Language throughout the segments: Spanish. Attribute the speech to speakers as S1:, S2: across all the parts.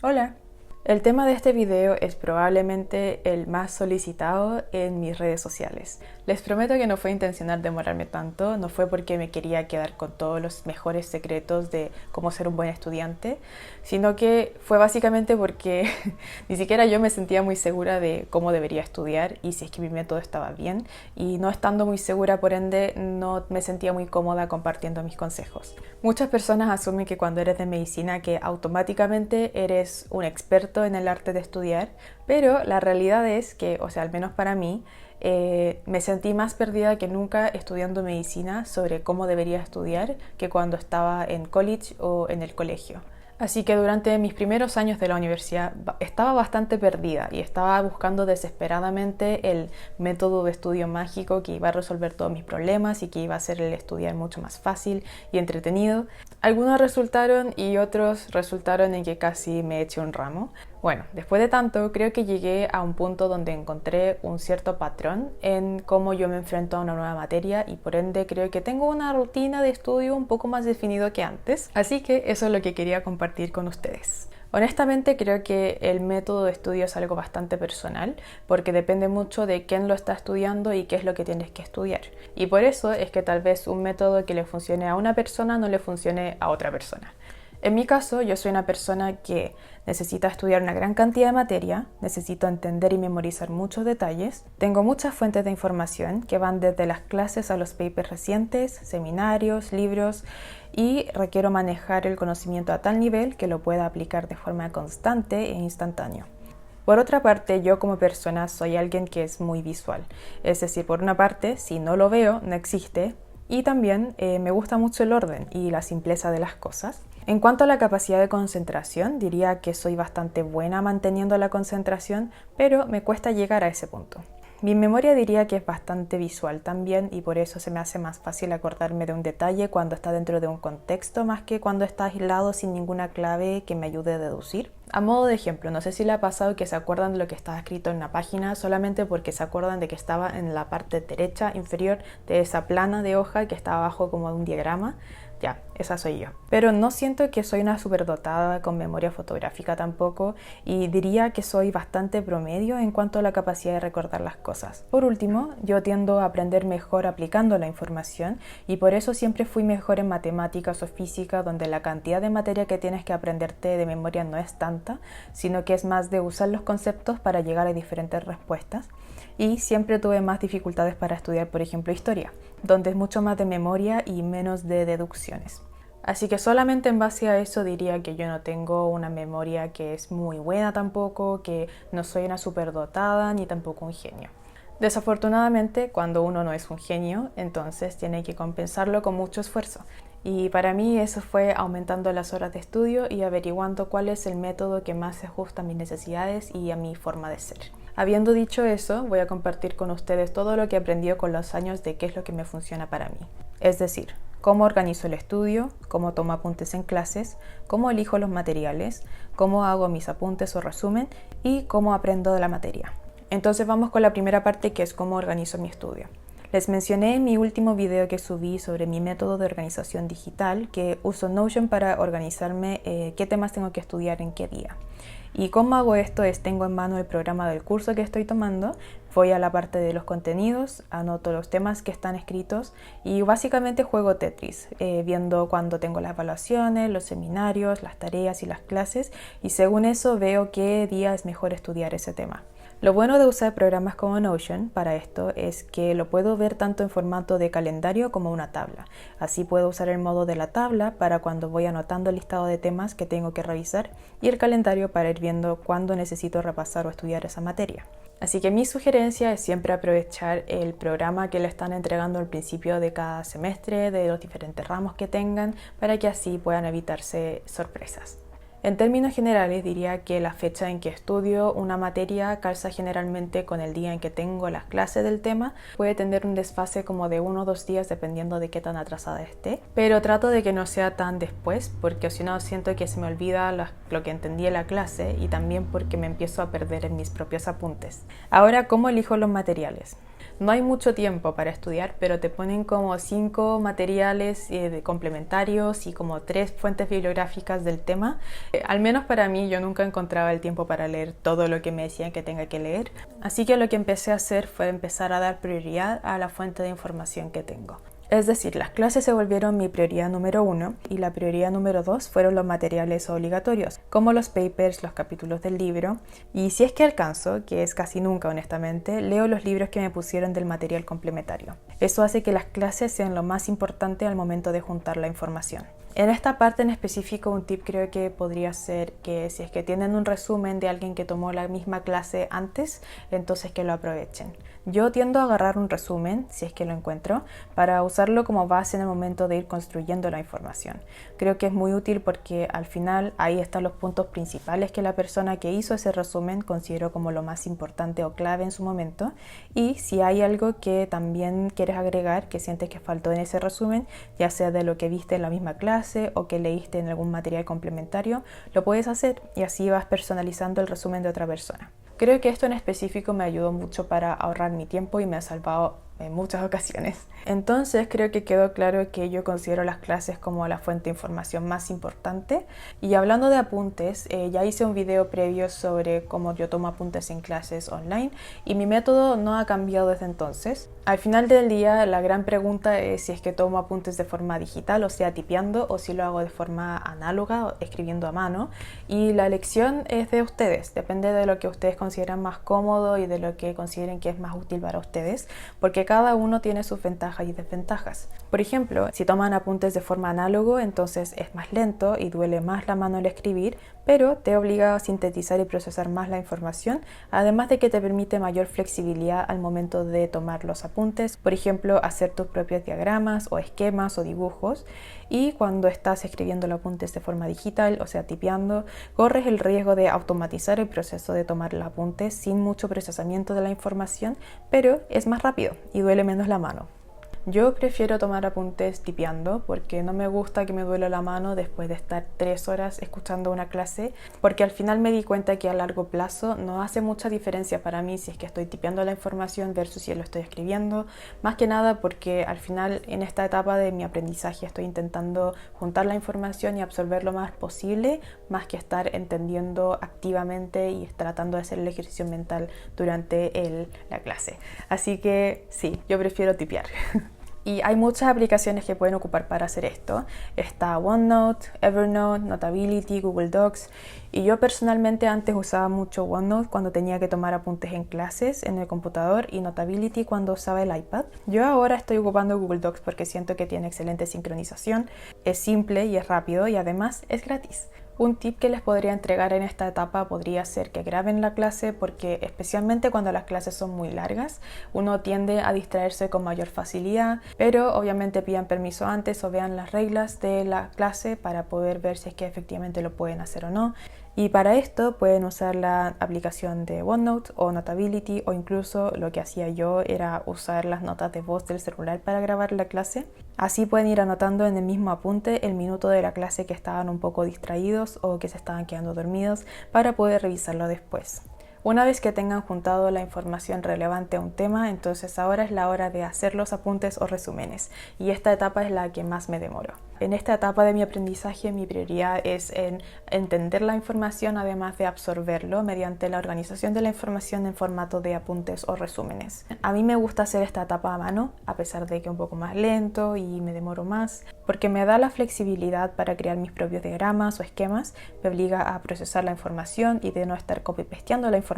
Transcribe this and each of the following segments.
S1: Hola. El tema de este video es probablemente el más solicitado en mis redes sociales. Les prometo que no fue intencional demorarme tanto, no fue porque me quería quedar con todos los mejores secretos de cómo ser un buen estudiante, sino que fue básicamente porque ni siquiera yo me sentía muy segura de cómo debería estudiar y si es que mi método estaba bien, y no estando muy segura, por ende, no me sentía muy cómoda compartiendo mis consejos. Muchas personas asumen que cuando eres de medicina que automáticamente eres un experto en el arte de estudiar, pero la realidad es que, o sea, al menos para mí, me sentí más perdida que nunca estudiando medicina sobre cómo debería estudiar que cuando estaba en college o en el colegio. Así que durante mis primeros años de la universidad estaba bastante perdida y estaba buscando desesperadamente el método de estudio mágico que iba a resolver todos mis problemas y que iba a hacer el estudiar mucho más fácil y entretenido. Algunos resultaron y otros resultaron en que casi me eché un ramo. Bueno, después de tanto, creo que llegué a un punto donde encontré un cierto patrón en cómo yo me enfrento a una nueva materia y por ende creo que tengo una rutina de estudio un poco más definido que antes. Así que eso es lo que quería compartir con ustedes. Honestamente creo que el método de estudio es algo bastante personal porque depende mucho de quién lo está estudiando y qué es lo que tienes que estudiar. Y por eso es que tal vez un método que le funcione a una persona no le funcione a otra persona. En mi caso, yo soy una persona que necesita estudiar una gran cantidad de materia, necesito entender y memorizar muchos detalles, tengo muchas fuentes de información que van desde las clases a los papers recientes, seminarios, libros, y requiero manejar el conocimiento a tal nivel que lo pueda aplicar de forma constante e instantánea. Por otra parte, yo como persona soy alguien que es muy visual, es decir, por una parte, si no lo veo, no existe, y también me gusta mucho el orden y la simpleza de las cosas. En cuanto a la capacidad de concentración, diría que soy bastante buena manteniendo la concentración, pero me cuesta llegar a ese punto. Mi memoria diría que es bastante visual también y por eso se me hace más fácil acordarme de un detalle cuando está dentro de un contexto más que cuando está aislado sin ninguna clave que me ayude a deducir. A modo de ejemplo, no sé si le ha pasado que se acuerdan de lo que estaba escrito en una página solamente porque se acuerdan de que estaba en la parte derecha inferior de esa plana de hoja que está abajo como de un diagrama. Ya, esa soy yo. Pero no siento que soy una superdotada con memoria fotográfica tampoco y diría que soy bastante promedio en cuanto a la capacidad de recordar las cosas. Por último, yo tiendo a aprender mejor aplicando la información y por eso siempre fui mejor en matemáticas o física, donde la cantidad de materia que tienes que aprenderte de memoria no es tanta, sino que es más de usar los conceptos para llegar a diferentes respuestas. Y siempre tuve más dificultades para estudiar, por ejemplo, historia, donde es mucho más de memoria y menos de deducciones. Así que solamente en base a eso diría que yo no tengo una memoria que es muy buena tampoco, que no soy una superdotada ni tampoco un genio. Desafortunadamente, cuando uno no es un genio, entonces tiene que compensarlo con mucho esfuerzo. Y para mí eso fue aumentando las horas de estudio y averiguando cuál es el método que más se ajusta a mis necesidades y a mi forma de ser. Habiendo dicho eso, voy a compartir con ustedes todo lo que he aprendido con los años de qué es lo que me funciona para mí. Es decir, cómo organizo el estudio, cómo tomo apuntes en clases, cómo elijo los materiales, cómo hago mis apuntes o resumen y cómo aprendo de la materia. Entonces vamos con la primera parte, que es cómo organizo mi estudio. Les mencioné en mi último video que subí sobre mi método de organización digital que uso Notion para organizarme qué temas tengo que estudiar en qué día. Y cómo hago esto es, tengo en mano el programa del curso que estoy tomando, voy a la parte de los contenidos, anoto los temas que están escritos y básicamente juego Tetris, viendo cuando tengo las evaluaciones, los seminarios, las tareas y las clases, y según eso veo qué día es mejor estudiar ese tema. Lo bueno de usar programas como Notion para esto es que lo puedo ver tanto en formato de calendario como una tabla. Así puedo usar el modo de la tabla para cuando voy anotando el listado de temas que tengo que revisar y el calendario para ir viendo cuándo necesito repasar o estudiar esa materia. Así que mi sugerencia es siempre aprovechar el programa que le están entregando al principio de cada semestre, de los diferentes ramos que tengan, para que así puedan evitarse sorpresas. En términos generales diría que la fecha en que estudio una materia calza generalmente con el día en que tengo las clases del tema. Puede tener un desfase como de 1 o 2 días dependiendo de qué tan atrasada esté, pero trato de que no sea tan después porque si no siento que se me olvida lo que entendí en la clase y también porque me empiezo a perder en mis propios apuntes. Ahora, ¿cómo elijo los materiales? No hay mucho tiempo para estudiar, pero te ponen como 5 materiales complementarios y como 3 fuentes bibliográficas del tema. Al menos para mí, yo nunca encontraba el tiempo para leer todo lo que me decían que tenga que leer. Así que lo que empecé a hacer fue empezar a dar prioridad a la fuente de información que tengo. Es decir, las clases se volvieron mi prioridad número 1 y la prioridad número 2 fueron los materiales obligatorios, como los papers, los capítulos del libro. Y si es que alcanzo, que es casi nunca honestamente, leo los libros que me pusieron del material complementario. Eso hace que las clases sean lo más importante al momento de juntar la información. En esta parte en específico, un tip creo que podría ser que si es que tienen un resumen de alguien que tomó la misma clase antes, entonces que lo aprovechen. Yo tiendo a agarrar un resumen, si es que lo encuentro, para usarlo como base en el momento de ir construyendo la información. Creo que es muy útil porque al final ahí están los puntos principales que la persona que hizo ese resumen consideró como lo más importante o clave en su momento, y si hay algo que también quieres agregar, que sientes que faltó en ese resumen, ya sea de lo que viste en la misma clase o que leíste en algún material complementario, lo puedes hacer y así vas personalizando el resumen de otra persona. Creo que esto en específico me ayudó mucho para ahorrar mi tiempo y me ha salvado en muchas ocasiones. Entonces creo que quedó claro que yo considero las clases como la fuente de información más importante. Y hablando de apuntes, ya hice un video previo sobre cómo yo tomo apuntes en clases online y mi método no ha cambiado desde entonces. Al final del día, la gran pregunta es si es que tomo apuntes de forma digital, o sea, tipeando, o si lo hago de forma análoga, escribiendo a mano. Y la elección es de ustedes, depende de lo que ustedes consideran más cómodo y de lo que consideren que es más útil para ustedes, porque cada uno tiene sus ventajas y desventajas. Por ejemplo, si toman apuntes de forma análogo, entonces es más lento y duele más la mano al escribir, pero te obliga a sintetizar y procesar más la información, además de que te permite mayor flexibilidad al momento de tomar los apuntes, por ejemplo, hacer tus propios diagramas o esquemas o dibujos. Y cuando estás escribiendo los apuntes de forma digital, o sea, tipeando, corres el riesgo de automatizar el proceso de tomar los apuntes sin mucho procesamiento de la información, pero es más rápido y duele menos la mano. Yo prefiero tomar apuntes tipeando porque no me gusta que me duele la mano después de estar 3 horas escuchando una clase, porque al final me di cuenta que a largo plazo no hace mucha diferencia para mí si es que estoy tipeando la información versus si lo estoy escribiendo, más que nada porque al final en esta etapa de mi aprendizaje estoy intentando juntar la información y absorber lo más posible, más que estar entendiendo activamente y tratando de hacer el ejercicio mental durante la clase. Así que sí, yo prefiero tipear. Y hay muchas aplicaciones que pueden ocupar para hacer esto. Está OneNote, Evernote, Notability, Google Docs. Y yo personalmente antes usaba mucho OneNote cuando tenía que tomar apuntes en clases en el computador y Notability cuando usaba el iPad. Yo ahora estoy ocupando Google Docs porque siento que tiene excelente sincronización, es simple y es rápido y además es gratis. Un tip que les podría entregar en esta etapa podría ser que graben la clase porque especialmente cuando las clases son muy largas, uno tiende a distraerse con mayor facilidad, pero obviamente pidan permiso antes o vean las reglas de la clase para poder ver si es que efectivamente lo pueden hacer o no. Y para esto pueden usar la aplicación de OneNote o Notability, o incluso lo que hacía yo era usar las notas de voz del celular para grabar la clase. Así pueden ir anotando en el mismo apunte el minuto de la clase que estaban un poco distraídos o que se estaban quedando dormidos para poder revisarlo después. Una vez que tengan juntado la información relevante a un tema, entonces ahora es la hora de hacer los apuntes o resúmenes, y esta etapa es la que más me demoro. En esta etapa de mi aprendizaje, mi prioridad es en entender la información, además de absorberlo mediante la organización de la información en formato de apuntes o resúmenes. A mí me gusta hacer esta etapa a mano, a pesar de que es un poco más lento y me demoro más, porque me da la flexibilidad para crear mis propios diagramas o esquemas, me obliga a procesar la información y de no estar copy-pasteando la información,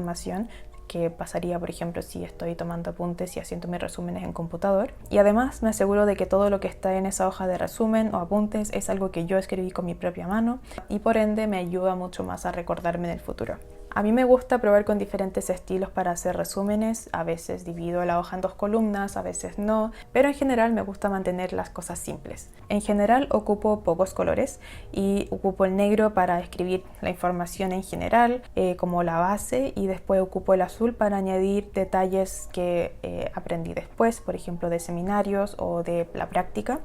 S1: que pasaría, por ejemplo, si estoy tomando apuntes y haciendo mis resúmenes en computador. Y además me aseguro de que todo lo que está en esa hoja de resumen o apuntes es algo que yo escribí con mi propia mano y por ende me ayuda mucho más a recordarme en el futuro. A mí me gusta probar con diferentes estilos para hacer resúmenes, a veces divido la hoja en 2 columnas, a veces no, pero en general me gusta mantener las cosas simples. En general ocupo pocos colores y ocupo el negro para escribir la información en general, como la base, y después ocupo el azul para añadir detalles que aprendí después, por ejemplo de seminarios o de la práctica,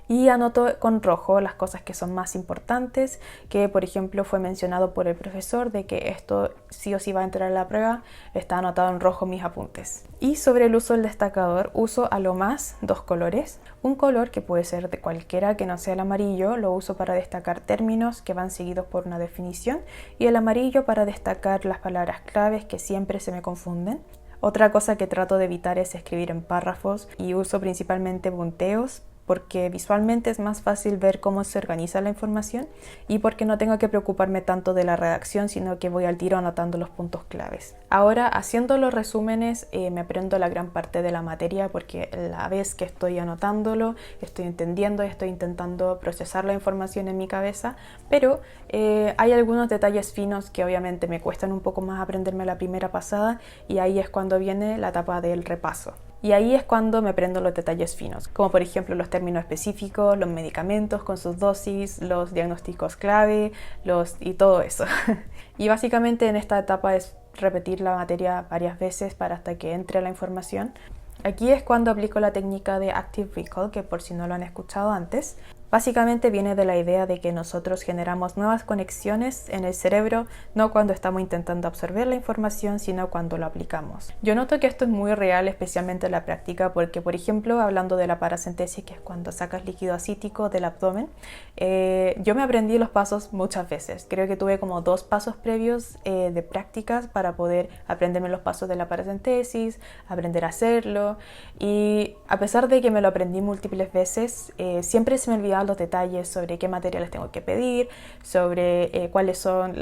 S1: y anoto con rojo las cosas que son más importantes, que por ejemplo fue mencionado por el profesor de que esto sí o sí va a entrar a la prueba, está anotado en rojo mis apuntes. Y sobre el uso del destacador, uso a lo más 2 colores. Un color que puede ser de cualquiera que no sea el amarillo, lo uso para destacar términos que van seguidos por una definición, y el amarillo para destacar las palabras claves que siempre se me confunden. Otra cosa que trato de evitar es escribir en párrafos y uso principalmente punteos porque visualmente es más fácil ver cómo se organiza la información y porque no tengo que preocuparme tanto de la redacción, sino que voy al tiro anotando los puntos claves. Ahora, haciendo los resúmenes, me aprendo la gran parte de la materia porque la vez que estoy anotándolo, estoy entendiendo y estoy intentando procesar la información en mi cabeza, pero hay algunos detalles finos que obviamente me cuestan un poco más aprenderme a la primera pasada y ahí es cuando viene la etapa del repaso. Y ahí es cuando me aprendo los detalles finos, como por ejemplo los términos específicos, los medicamentos con sus dosis, los diagnósticos clave, y todo eso. Y básicamente en esta etapa es repetir la materia varias veces para hasta que entre la información. Aquí es cuando aplico la técnica de Active Recall, que por si no lo han escuchado antes. Básicamente viene de la idea de que nosotros generamos nuevas conexiones en el cerebro, no cuando estamos intentando absorber la información, sino cuando lo aplicamos. Yo noto que esto es muy real, especialmente en la práctica, porque por ejemplo, hablando de la paracentesis, que es cuando sacas líquido acítico del abdomen, yo me aprendí los pasos muchas veces. Creo que tuve como 2 pasos previos de prácticas para poder aprenderme los pasos de la paracentesis, aprender a hacerlo, y a pesar de que me lo aprendí múltiples veces, siempre se me olvidaba los detalles sobre qué materiales tengo que pedir, sobre cuáles son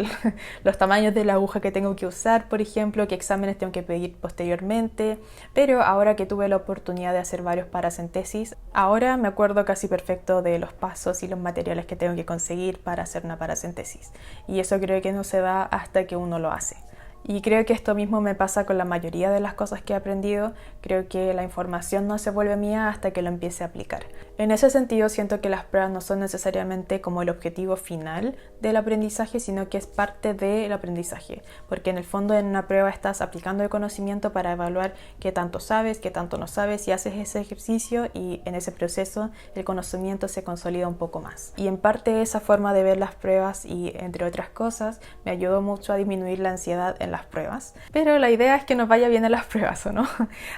S1: los tamaños de la aguja que tengo que usar, por ejemplo, qué exámenes tengo que pedir posteriormente. Pero ahora que tuve la oportunidad de hacer varios paracentesis, ahora me acuerdo casi perfecto de los pasos y los materiales que tengo que conseguir para hacer una paracentesis. Y eso creo que no se da hasta que uno lo hace. Y creo que esto mismo me pasa con la mayoría de las cosas que he aprendido. Creo que la información no se vuelve mía hasta que lo empiece a aplicar. En ese sentido, siento que las pruebas no son necesariamente como el objetivo final del aprendizaje, sino que es parte del aprendizaje. Porque en el fondo en una prueba estás aplicando el conocimiento para evaluar qué tanto sabes, qué tanto no sabes, y haces ese ejercicio y en ese proceso el conocimiento se consolida un poco más. Y en parte esa forma de ver las pruebas y entre otras cosas me ayudó mucho a disminuir la ansiedad en las pruebas. Pero la idea es que nos vaya bien en las pruebas, ¿o no?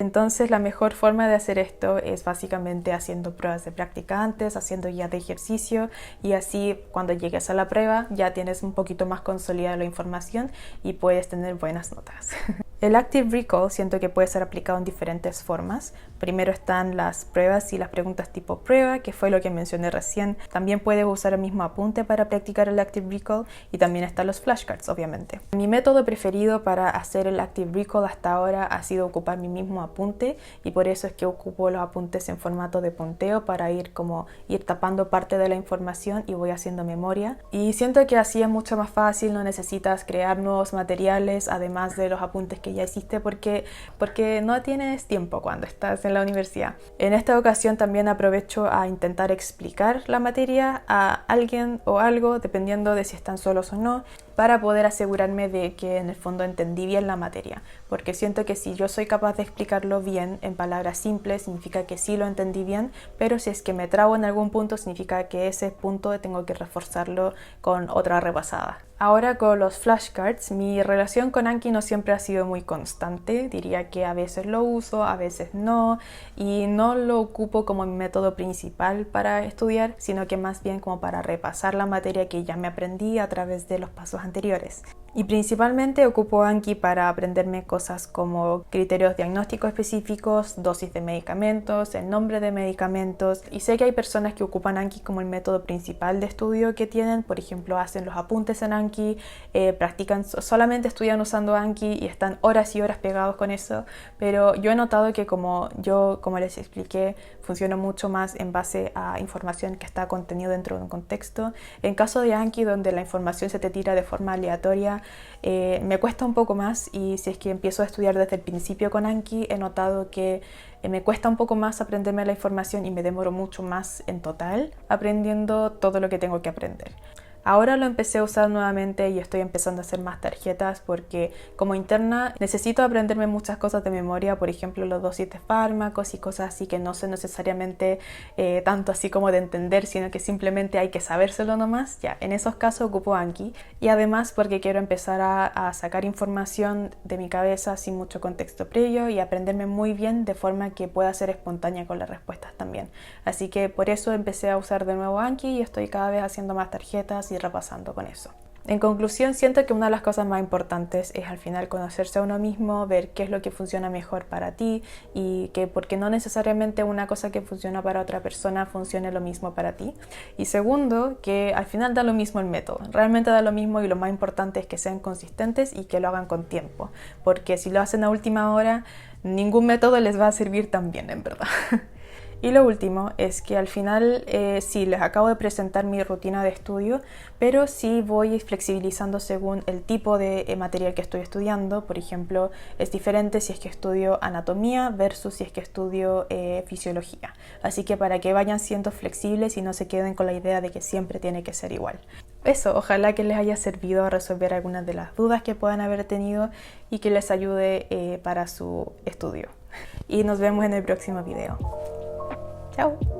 S1: Entonces la mejor forma de hacer esto es básicamente haciendo pruebas de práctica antes, haciendo guías de ejercicio, y así cuando llegues a la prueba ya tienes un poquito más consolidada la información y puedes tener buenas notas. El Active Recall siento que puede ser aplicado en diferentes formas. Primero están las pruebas y las preguntas tipo prueba, que fue lo que mencioné recién. También puedes usar el mismo apunte para practicar el Active Recall, y también están los flashcards, obviamente. Mi método preferido para hacer el Active Recall hasta ahora ha sido ocupar mi mismo apunte, y por eso es que ocupo los apuntes en formato de punteo para ir tapando parte de la información y voy haciendo memoria. Y siento que así es mucho más fácil, no necesitas crear nuevos materiales además de los apuntes que ya hiciste porque no tienes tiempo cuando estás en la universidad. En esta ocasión también aprovecho a intentar explicar la materia a alguien o algo, dependiendo de si están solos o no, para poder asegurarme de que en el fondo entendí bien la materia, porque siento que si yo soy capaz de explicarlo bien en palabras simples, significa que sí lo entendí bien, pero si es que me trabo en algún punto, significa que ese punto tengo que reforzarlo con otra repasada. Ahora con los flashcards, mi relación con Anki no siempre ha sido muy constante, diría que a veces lo uso, a veces no, y no lo ocupo como mi método principal para estudiar, sino que más bien como para repasar la materia que ya me aprendí a través de los pasos anteriores. Y principalmente ocupo Anki para aprenderme cosas como criterios diagnósticos específicos, dosis de medicamentos, el nombre de medicamentos, y sé que hay personas que ocupan Anki como el método principal de estudio que tienen, por ejemplo hacen los apuntes en Anki, practican, solamente estudian usando Anki y están horas y horas pegados con eso, pero yo he notado que como les expliqué, funciona mucho más en base a información que está contenido dentro de un contexto. En caso de Anki, donde la información se te tira de forma aleatoria, me cuesta un poco más, y si es que empiezo a estudiar desde el principio con Anki, he notado que me cuesta un poco más aprenderme la información y me demoro mucho más en total aprendiendo todo lo que tengo que aprender. Ahora lo empecé a usar nuevamente y estoy empezando a hacer más tarjetas porque como interna necesito aprenderme muchas cosas de memoria, por ejemplo los dosis de fármacos y cosas así que no son necesariamente tanto así como de entender, sino que simplemente hay que sabérselo nomás. Ya, en esos casos ocupo Anki, y además porque quiero empezar a sacar información de mi cabeza sin mucho contexto previo y aprenderme muy bien de forma que pueda ser espontánea con las respuestas también. Así que por eso empecé a usar de nuevo Anki y estoy cada vez haciendo más tarjetas y repasando con eso. En conclusión, siento que una de las cosas más importantes es al final conocerse a uno mismo, ver qué es lo que funciona mejor para ti y que porque no necesariamente una cosa que funciona para otra persona funcione lo mismo para ti. Y segundo, que al final da lo mismo el método, realmente da lo mismo y lo más importante es que sean consistentes y que lo hagan con tiempo, porque si lo hacen a última hora, ningún método les va a servir tan bien en verdad. Y lo último es que al final sí, les acabo de presentar mi rutina de estudio, pero sí voy flexibilizando según el tipo de material que estoy estudiando. Por ejemplo, es diferente si es que estudio anatomía versus si es que estudio fisiología. Así que para que vayan siendo flexibles y no se queden con la idea de que siempre tiene que ser igual. Eso, ojalá que les haya servido a resolver algunas de las dudas que puedan haber tenido y que les ayude para su estudio. Y nos vemos en el próximo video. Chao.